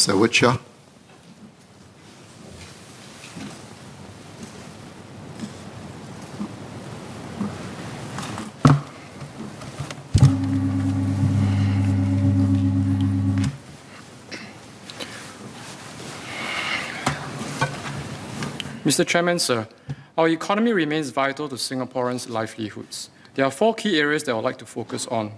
Mr. Edward Chia. Mr. Chairman, sir, our economy remains vital to Singaporeans' livelihoods. There are 4 key areas that I would like to focus on: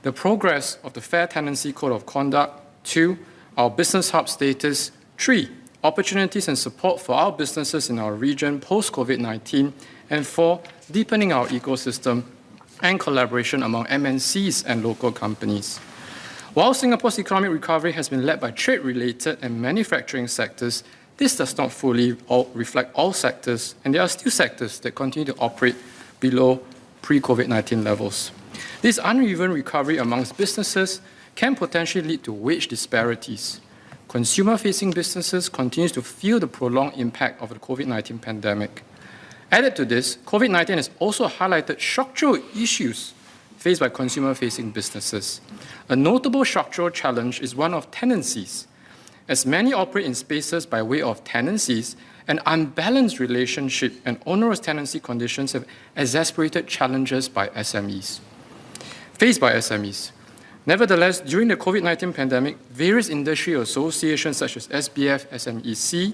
the progress of the Fair Tenancy Code of Conduct, 2, our business hub status, 3, opportunities and support for our businesses in our region post-COVID-19, and 4, deepening our ecosystem and collaboration among MNCs and local companies. While Singapore's economic recovery has been led by trade-related and manufacturing sectors, this does not fully reflect all sectors, and there are still sectors that continue to operate below pre-COVID-19 levels. This uneven recovery amongst businesses can potentially lead to wage disparities. Consumer-facing businesses continue to feel the prolonged impact of the COVID-19 pandemic. Added to this, COVID-19 has also highlighted structural issues faced by consumer-facing businesses. A notable structural challenge is one of tenancies. As many operate in spaces by way of tenancies, an unbalanced relationship and onerous tenancy conditions have exacerbated challenges faced by SMEs. Nevertheless, during the COVID-19 pandemic, various industry associations such as SBF, SMEC,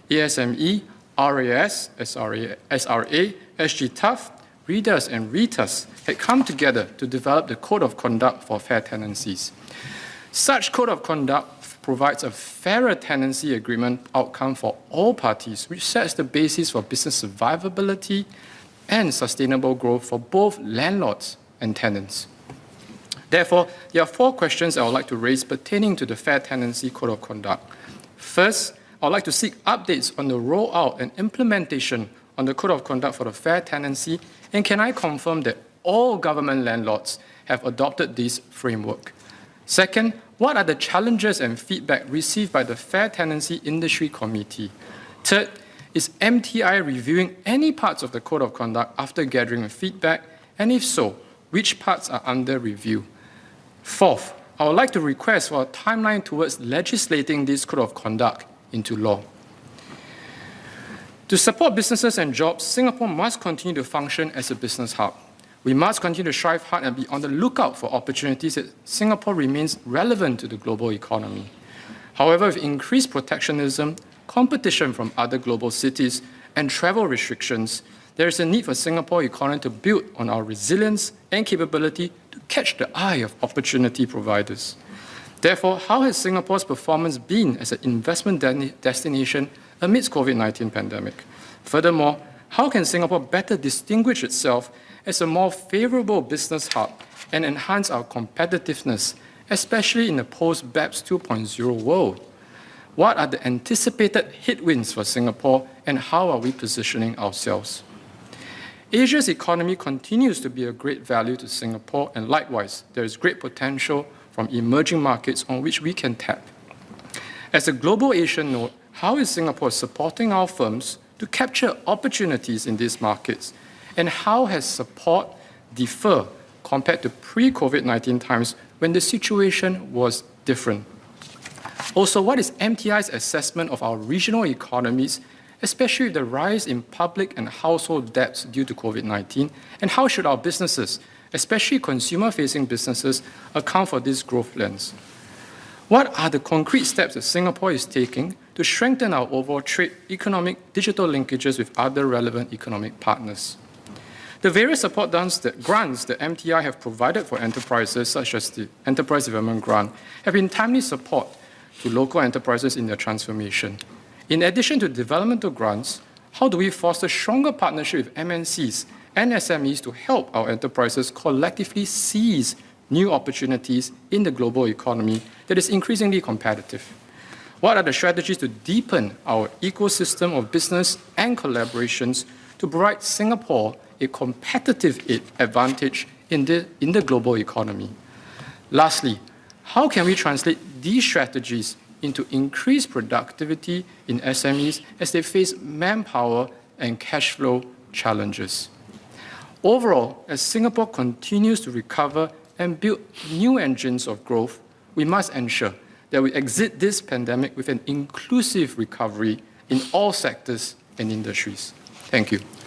ASME, RAS, SRA, SG Tough, Readers and RETAS had come together to develop the Code of Conduct for Fair Tenancies. Such Code of Conduct provides a fairer tenancy agreement outcome for all parties, which sets the basis for business survivability and sustainable growth for both landlords and tenants. Therefore, there are 4 questions I would like to raise pertaining to the Fair Tenancy Code of Conduct. First, I would like to seek updates on the rollout and implementation on the Code of Conduct for the Fair Tenancy, and can I confirm that all government landlords have adopted this framework? Second, what are the challenges and feedback received by the Fair Tenancy Industry Committee? Third, is MTI reviewing any parts of the Code of Conduct after gathering feedback, and if so, which parts are under review? Fourth, I would like to request for a timeline towards legislating this Code of Conduct into law. To support businesses and jobs, Singapore must continue to function as a business hub. We must continue to strive hard and be on the lookout for opportunities that Singapore remains relevant to the global economy. However, with increased protectionism, competition from other global cities, and travel restrictions, there is a need for Singapore economy to build on our resilience and capability to catch the eye of opportunity providers. Therefore, how has Singapore's performance been as an investment destination amidst COVID-19 pandemic? Furthermore, how can Singapore better distinguish itself as a more favorable business hub and enhance our competitiveness, especially in the post-BEPS 2.0 world? What are the anticipated headwinds for Singapore, and how are we positioning ourselves? Asia's economy continues to be a great value to Singapore, and likewise, there is great potential from emerging markets on which we can tap. As a global Asian node, how is Singapore supporting our firms to capture opportunities in these markets? And how has support differed compared to pre-COVID-19 times when the situation was different? Also, what is MTI's assessment of our regional economies, especially the rise in public and household debts due to COVID-19? And how should our businesses, especially consumer-facing businesses, account for this growth lens? What are the concrete steps that Singapore is taking to strengthen our overall trade, economic, digital linkages with other relevant economic partners? The various support grants that MTI have provided for enterprises, such as the Enterprise Development Grant, have been timely support to local enterprises in their transformation. In addition to developmental grants, how do we foster stronger partnership with MNCs and SMEs to help our enterprises collectively seize new opportunities in the global economy that is increasingly competitive? What are the strategies to deepen our ecosystem of business and collaborations to provide Singapore a competitive advantage in the global economy? Lastly, how can we translate these strategies into increased productivity in SMEs as they face manpower and cash flow challenges? Overall, as Singapore continues to recover and build new engines of growth, we must ensure that we exit this pandemic with an inclusive recovery in all sectors and industries. Thank you.